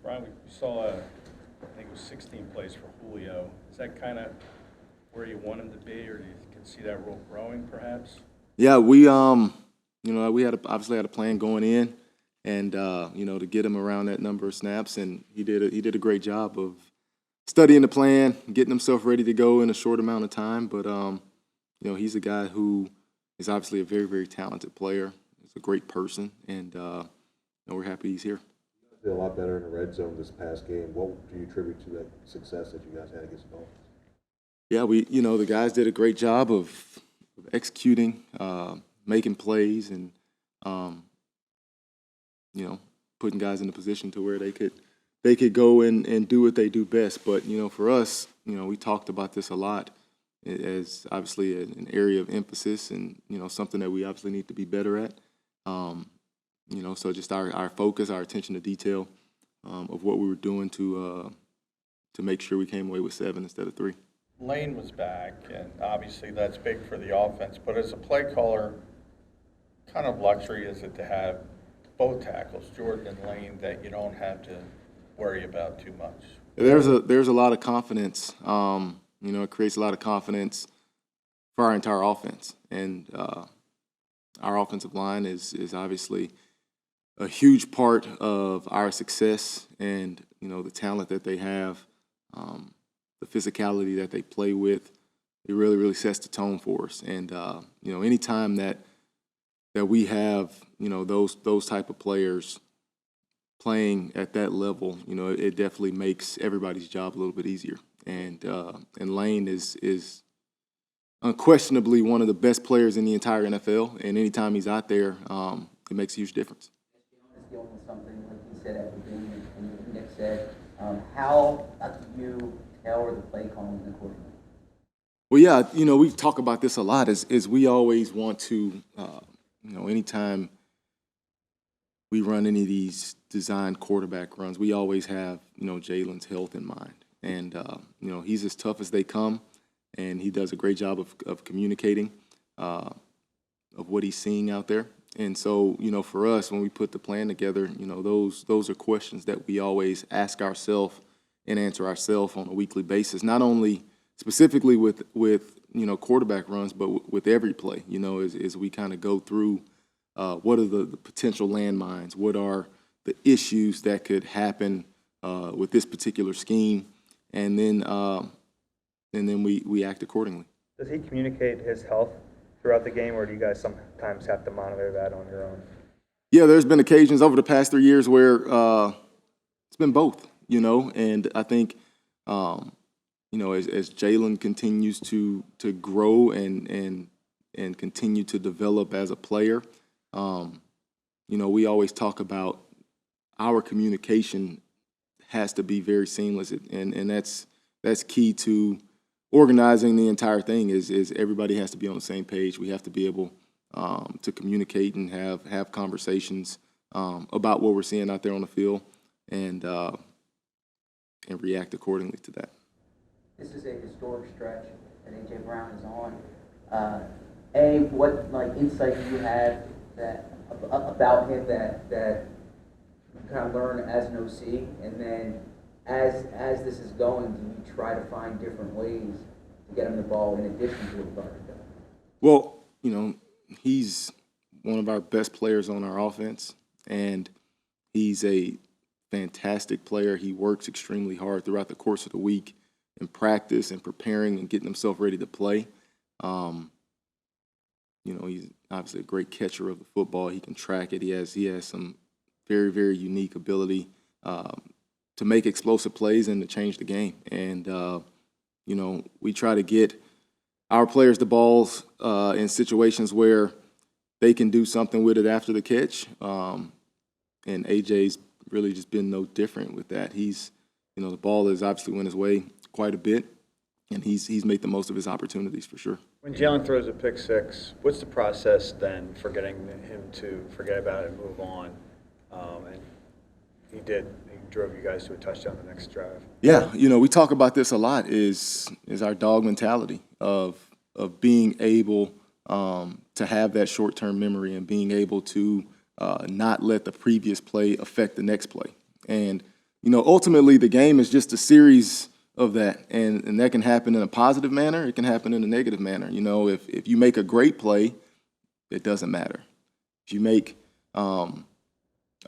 Brian, we saw, I think it was 16 plays for Julio. Is that kind of where you want him to be, or do you can see that role growing perhaps? Yeah, we obviously had a plan going in, and to get him around that number of snaps, and he did a great job of studying the plan, getting himself ready to go in a short amount of time. But he's a guy who is obviously a very, very talented player. He's a great person, and we're happy he's here. Did a lot better in the red zone this past game. What do you attribute to that success that you guys had against the Dolphins? Yeah, the guys did a great job of executing, making plays, and putting guys in a position to where they could go and do what they do best. But for us, we talked about this a lot as obviously an area of emphasis, and something that we obviously need to be better at. So just our focus, our attention to detail of what we were doing to make sure we came away with 7 instead of 3. Lane was back, and obviously that's big for the offense. But as a play caller, kind of luxury is it to have both tackles, Jordan and Lane, that you don't have to worry about too much? There's a lot of confidence. It creates a lot of confidence for our entire offense, and our offensive line is obviously a huge part of our success, and the talent that they have, the physicality that they play with, it really, really sets the tone for us. And anytime that we have those type of players playing at that level, it definitely makes everybody's job a little bit easier. And Lane is unquestionably one of the best players in the entire NFL, and anytime he's out there, it makes a huge difference. Dealing with something like you said at the beginning, and Nick said, how do you tailor the play calling accordingly? Well, yeah, we talk about this a lot. Is we always want to, anytime we run any of these designed quarterback runs, we always have Jalen's health in mind, and he's as tough as they come, and he does a great job of communicating of what he's seeing out there. And so, for us, when we put the plan together, those are questions that we always ask ourselves and answer ourselves on a weekly basis, not only specifically with quarterback runs, but with every play, as we kind of go through what are the potential landmines, what are the issues that could happen with this particular scheme, and then we act accordingly. Does he communicate his health throughout the game, or do you guys sometimes have to monitor that on your own? Yeah, there's been occasions over the past 3 years where it's been both, and I think, as Jalen continues to grow and continue to develop as a player, we always talk about our communication has to be very seamless, and that's key to organizing the entire thing. Is everybody has to be on the same page. We have to be able to communicate and have conversations about what we're seeing out there on the field, and react accordingly to that. This is a historic stretch that A.J. Brown is on. What insight do you have about him that you kind of learn as an OC, and then as this is going, do you try to find different ways to get him the ball in addition to what he's already done? Well, he's one of our best players on our offense, and he's a fantastic player. He works extremely hard throughout the course of the week in practice and preparing and getting himself ready to play. He's obviously a great catcher of the football. He can track it. He has some very, very unique ability to make explosive plays and to change the game. And, we try to get our players the balls in situations where they can do something with it after the catch. And AJ's really just been no different with that. He's, the ball has obviously went his way quite a bit, and he's made the most of his opportunities for sure. When Jalen throws a pick six, what's the process then for getting him to forget about it and move on? And he drove you guys to a touchdown the next drive. Yeah, we talk about this a lot, is our dog mentality of being able to have that short-term memory and being able to not let the previous play affect the next play. And, ultimately the game is just a series of that, and that can happen in a positive manner. It can happen in a negative manner. If you make a great play, it doesn't matter. If you make a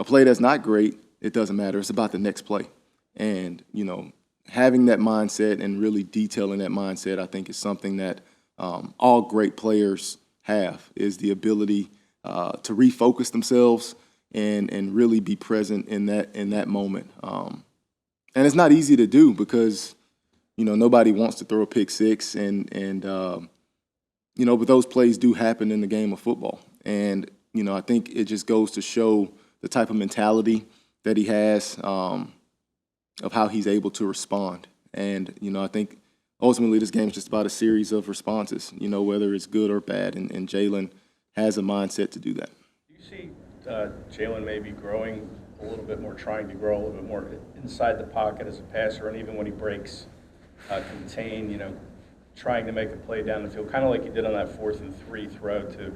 play that's not great, it doesn't matter. It's about the next play. And, having that mindset and really detailing that mindset, I think is something that all great players have, is the ability to refocus themselves and really be present in that moment. And it's not easy to do because, nobody wants to throw a pick six but those plays do happen in the game of football. And, I think it just goes to show the type of mentality that he has, of how he's able to respond. And, I think ultimately this game is just about a series of responses, whether it's good or bad. And Jalen has a mindset to do that. Do you see Jalen maybe growing a little bit more, trying to grow a little bit more inside the pocket as a passer, and even when he breaks, contain, trying to make a play down the field, kind of like he did on that 4th and 3 throw to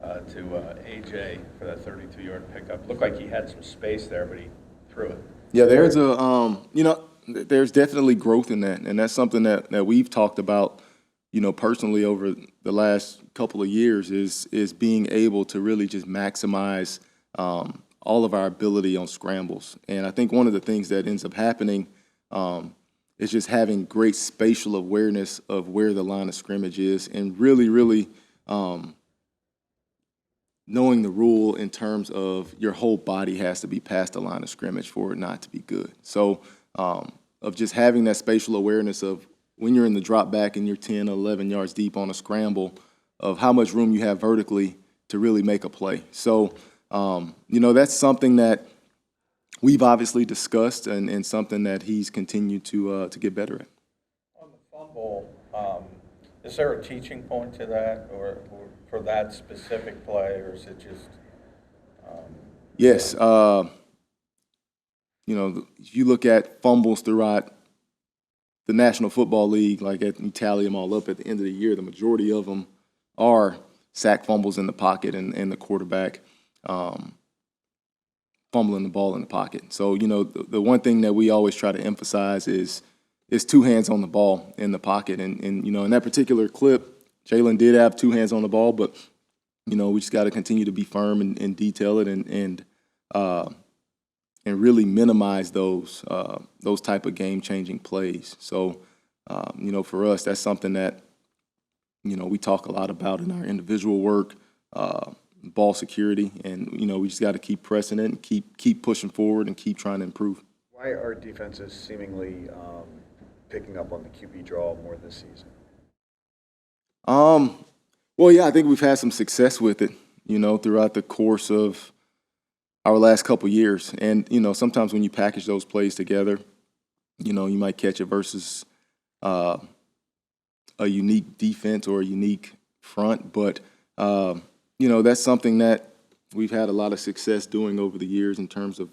AJ for that 32-yard pickup. Looked like he had some space there, but he threw it. Yeah, there's there's definitely growth in that, and that's something that we've talked about, personally over the last couple of years is being able to really just maximize all of our ability on scrambles. And I think one of the things that ends up happening is just having great spatial awareness of where the line of scrimmage is, and really, really knowing the rule in terms of your whole body has to be past the line of scrimmage for it not to be good. So of just having that spatial awareness of when you're in the drop back and you're 10 or 11 yards deep on a scramble, of how much room you have vertically to really make a play. So, that's something that we've obviously discussed and something that he's continued to get better at. On the fumble, is there a teaching point to that, or for that specific play, or is it just? Yes. If you look at fumbles throughout the National Football League, you tally them all up at the end of the year, the majority of them are sack fumbles in the pocket and the quarterback fumbling the ball in the pocket. So, the one thing that we always try to emphasize is 2 hands on the ball in the pocket. And in that particular clip, Jalen did have 2 hands on the ball, but, we just got to continue to be firm and detail it and really minimize those type of game-changing plays. So, for us, that's something that, we talk a lot about in our individual work, ball security, and, we just got to keep pressing it and keep pushing forward and keep trying to improve. Why are defenses seemingly picking up on the QB draw more this season? Well, yeah, I think we've had some success with it, throughout the course of our last couple years. And, sometimes when you package those plays together, you might catch it versus a unique defense or a unique front. But, that's something that we've had a lot of success doing over the years in terms of,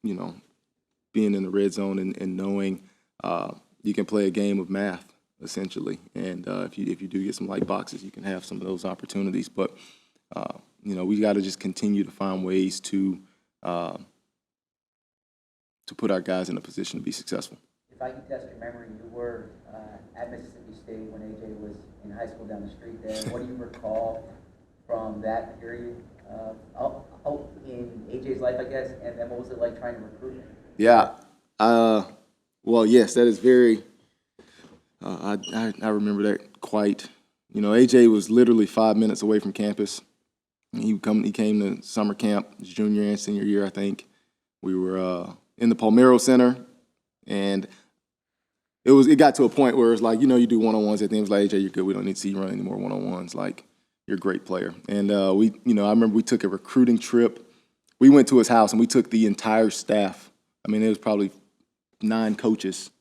being in the red zone and knowing you can play a game of math, essentially. And if you do get some light boxes, you can have some of those opportunities. But, we got to just continue to find ways to put our guys in a position to be successful. If I can test your memory, you were at Mississippi State when AJ was in high school down the street there. What do you recall from that period in AJ's life, I guess, and then what was it like trying to recruit him? Yeah. Well, yes, that is very I remember that quite. AJ was literally 5 minutes away from campus. He came to summer camp his junior and senior year, I think. We were in the Palmero Center, and it got to a point where it's like, you do one-on-ones at the end. It was like, AJ, you're good. We don't need to see you run any more one-on-ones. Like, you're a great player. And I remember we took a recruiting trip. We went to his house, and we took the entire staff. I mean, it was probably 9 coaches,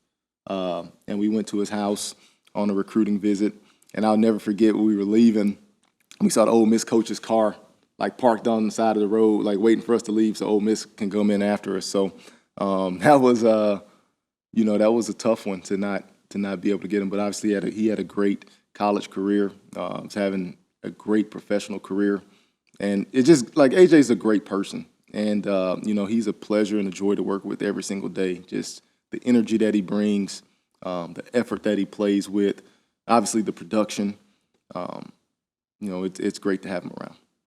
and we went to his house on a recruiting visit. And I'll never forget when we were leaving, we saw the Ole Miss coach's car, parked on the side of the road, waiting for us to leave so Ole Miss can come in after us. So that was, that was a tough one to not be able to get him. But obviously he had a great college career. Was having a great professional career. And it's just, AJ's a great person. And, you know, he's a pleasure and a joy to work with every single day. Just the energy that he brings, the effort that he plays with, obviously the production. You know, it's great to have him around.